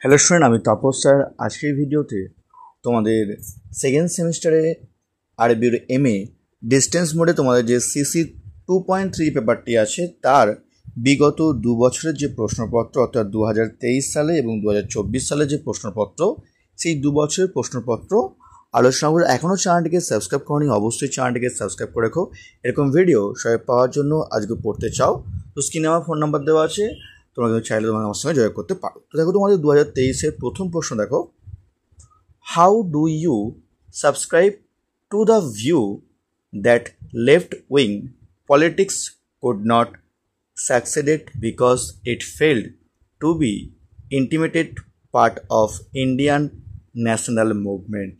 Hello student, আমি Tapas sir. আজকের ভিডিওতে তোমাদের সেকেন্ড সেমিস্টারে আরবির এমএ ডিস্টেন্স মোডে তোমাদের যে সিসি 2.3 পেপারটি আছে তার বিগত 2 বছরের যে প্রশ্নপত্র অর্থাৎ 2023 সালে এবং 2024 সালে যে প্রশ্নপত্র, সেই 2 বছরের প্রশ্নপত্র আলোচনা করে। এখনও চ্যানেলটিকে সাবস্ক্রাইব করনি, অবশ্যই চ্যানেলটিকে সাবস্ক্রাইব করে রেখো। এরকম ভিডিও সবাই পাওয়ার জন্য আজকে পড়তে চাও তো স্ক্রিনে আমার ফোন নাম্বার দেওয়া আছে, তোমরা কিন্তু চাইলে তোমরা আমার সঙ্গে যোগাযোগ করতে পারো। তো দেখো তোমাদের 2023-এর প্রথম প্রশ্ন দেখো, how do you subscribe to the view that left wing politics could not succeeded because it failed to be intimated part of Indian national movement?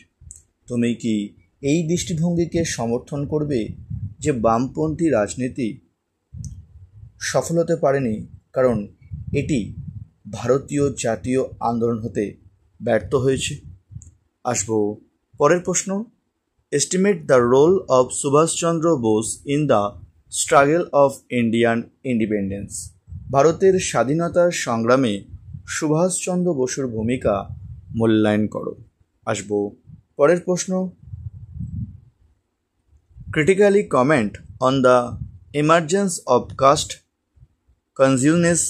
তুমি কি এই দৃষ্টিভঙ্গিকে সমর্থন করবে যে বামপন্থী রাজনীতি সফল হতে পারেনি কারণ এটি ভারতীয় জাতীয় আন্দোলন হতে ব্যর্থ হয়েছে? আসবো পরের প্রশ্ন, estimate the role of Subhash Chandra Bose in the struggle of Indian independence. ভারতের স্বাধীনতার সংগ্রামে সুভাষচন্দ্র বসুর ভূমিকা মূল্যায়ন করো। আসবো পরের প্রশ্ন, critically comment on the emergence of caste consciousness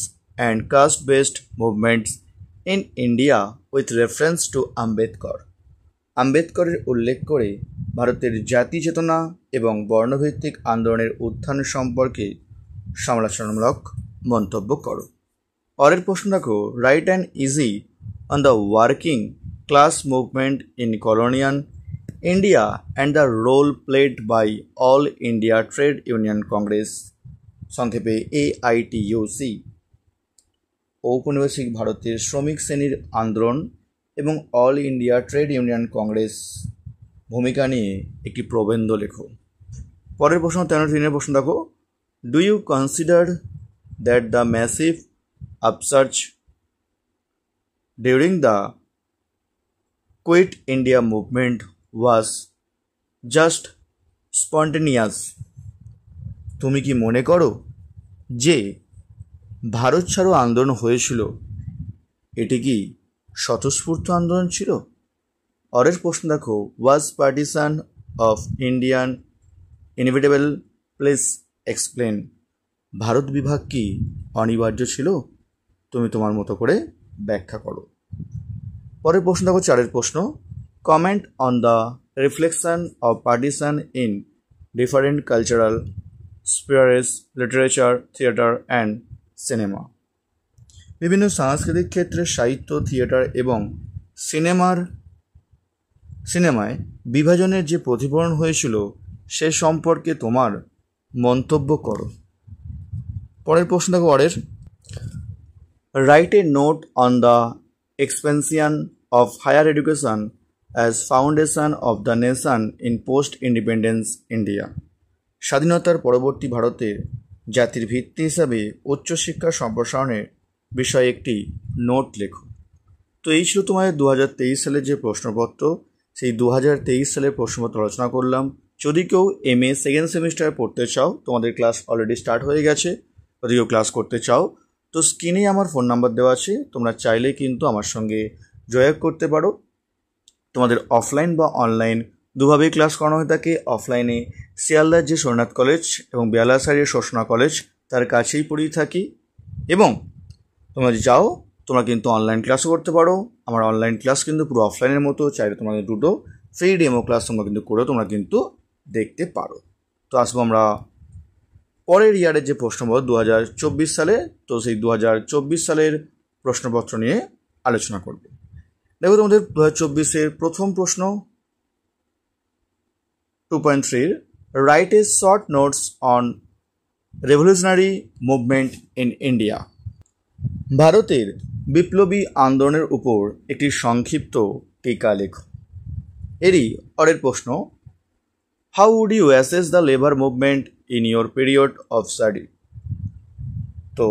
and caste-based movements in India with reference to Ambedkar. আম্বেদকরের উল্লেখ করে ভারতের জাতি চেতনা এবং বর্ণভিত্তিক আন্দোলনের উত্থান সম্পর্কে সমালোচনামূলক মন্তব্য করো। পরের প্রশ্ন দেখো, write an essay on the working class movement in colonial India and the role played by All India Trade Union Congress, সংক্ষেপে AITUC, ঔপনিবেশিক ভারতের শ্রমিক শ্রেণীর আন্দোলন এবং All India Trade Union Congress ভূমিকা নিয়ে একটি প্রবন্ধ লেখো। পরের প্রশ্ন 13 প্রশ্ন দেখো, do you consider that the massive upsurge during the Quit India movement was just spontaneous? তুমি কি মনে করো যে ভারত ছাড়ো আন্দোলন হয়েছিল এটি কি স্বতঃস্ফূর্ত আন্দোলন ছিল? পরের প্রশ্ন দেখো, was partition of Indian inevitable? Please explain. Bharat বিভাগ কি অনিবার্য ছিল? তুমি তোমার মতো করে ব্যাখ্যা করো। পরের প্রশ্ন দেখো 4 প্রশ্ন, comment on the reflection of partition in different cultural spheres, literature, theatre and cinema. বিভিন্ন সাংস্কৃতিক ক্ষেত্রে সাহিত্য, থিয়েটার এবং সিনেমায় বিভাজনের যে প্রতিফলন হয়েছিল সে সম্পর্কে তোমার মন্তব্য করো। পরের প্রশ্ন দেখো, write a note on the expansion of higher education as foundation of the nation in post independence India. স্বাধীনতার পরবর্তী ভারতের জাতির ভিত্তি হিসাবে উচ্চশিক্ষা সম্প্রসারণের বিষয়ে একটি নোট লেখো। তো এই ছিল তোমাদের 2023 সালের যে প্রশ্নপত্র, সেই 2023 সালের প্রশ্নপত্র আলোচনা করলাম। যদি কেউ MA সেকেন্ড সেমিস্টারে পড়তে চাও, তোমাদের ক্লাস অলরেডি স্টার্ট হয়ে গেছে, যদি কেউ ক্লাস করতে চাও তো স্ক্রিনে আমার ফোন নাম্বার দেওয়া আছে, তোমরা চাইলে কিন্তু আমার সঙ্গে যোগাযোগ করতে পারো। তোমাদের অফলাইন বা অনলাইন দুভাবেই ক্লাস করানো হয়ে থাকে। অফলাইনে শিয়ালদার যে সোমনাথ কলেজ এবং বেয়ালাসারির শোষণা কলেজ তার কাছেই পড়িয়ে থাকি, এবং তোমরা যদি চাও তোমরা কিন্তু অনলাইন ক্লাসও করতে পারো। আমার অনলাইন ক্লাস কিন্তু পুরো অফলাইনের মতো, চাইলে তোমাদের দুটো ফ্রি ডেমো ক্লাস তোমরা কিন্তু করে তোমরা কিন্তু দেখতে পারো। তো আসবো আমরা পরের ইয়ারের যে প্রশ্নপত্র 2024 সালে, তো সেই 2024 সালের প্রশ্নপত্র নিয়ে আলোচনা করব। দেখো তোমাদের 2024-এর প্রথম প্রশ্ন 2.3, write a short notes on revolutionary movement in India. ভারতের বিপ্লবী আন্দোলনের উপর একটি সংক্ষিপ্ত টিকা লেখো। এরই পরের প্রশ্ন, how would you assess the labour movement in your period of study? তো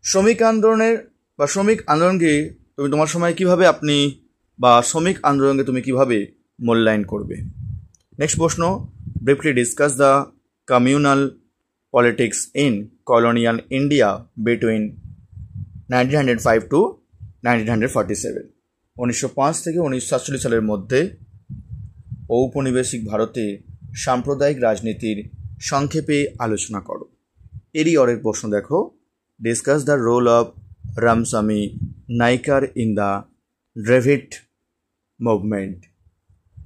শ্রমিক আন্দোলনকে তুমি তোমার সময় কিভাবে শ্রমিক আন্দোলনকে তুমি কিভাবে মূল্যায়ন করবে? নেক্সট প্রশ্ন, briefly discuss the communal politics in colonial India between 1905 to 1947। 1905 থেকে 1947 সালের মধ্যে ঔপনিবেশিক ভারতে সাম্প্রদায়িক রাজনীতির সংক্ষেপে আলোচনা করো। এরই অরের প্রশ্ন দেখো, discuss the role of Ramaswamy Naicker in the Dravidian movement.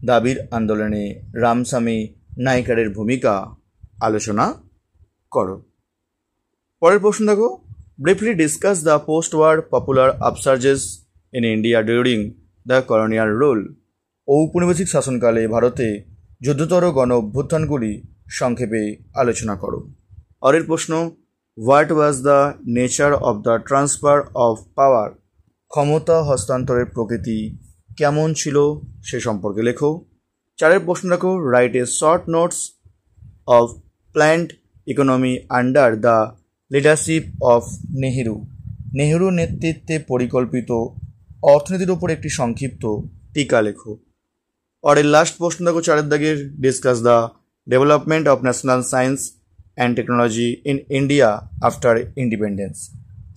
দাবির আন্দোলনে রামস্বামী নাইকারের ভূমিকা আলোচনা করো। পরের প্রশ্ন দেখো, briefly discuss the post war popular upsurges in India during the colonial rule. ঔপনিবেশিক শাসনকালে ভারতে যুদ্ধতর গণ অভ্যুত্থানগুলি সংক্ষেপে আলোচনা করো। পরের প্রশ্ন, what was the nature of the transfer of power. ক্ষমতা হস্তান্তরের প্রকৃতি কেমন ছিল সে সম্পর্কে লেখো। চারের প্রশ্ন দেখো, write a short notes of planned economy under the leadership of Nehru. Nehru নেতৃত্বে পরিকল্পিত অর্থনীতির উপর একটি সংক্ষিপ্ত টিকা লেখো। পরের লাস্ট প্রশ্ন দেখো, চারের দাগের, discuss the development of national science and technology in India after independence.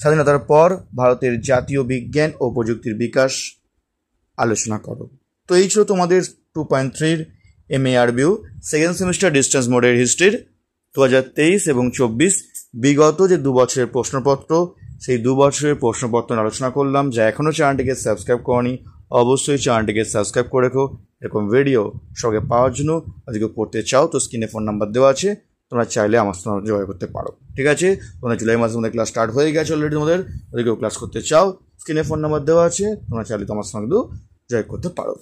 স্বাধীনতার পর ভারতের জাতীয় বিজ্ঞান ও প্রযুক্তির বিকাশ আলোচনা করো। তো এই ছিল তোমাদের 2.3 MARBU সেকেন্ড সেমিস্টার ডিস্টেন্স মোডের হিস্ট্রির 2023 এবং 24 বিগত যে 2 বছরের প্রশ্নপত্র, সেই 2 বছরের প্রশ্নপত্র আলোচনা করলাম। যা এখনও চ্যানেলটিকে সাবস্ক্রাইব করনি, অবশ্যই চ্যানেলটিকে সাবস্ক্রাইব করে রেখো এরকম ভিডিও সঙ্গে পাওয়ার জন্য। আজকে পড়তে চাও তো স্ক্রিনে ফোন নাম্বার দেওয়া আছে, তোমরা চাইলে আমার সঙ্গে যোগাযোগ করতে পারো। ঠিক আছে, তোমরা জুলাই মাসের মধ্যে ক্লাস স্টার্ট হয়ে গেছে অলরেডি, তোমাদের ওদিকেও ক্লাস করতে চাও, স্ক্রিনে ফোন নাম্বার দেওয়া আছে, তোমরা চাইলে তোমার সঙ্গে যোগাযোগ করতে পারো।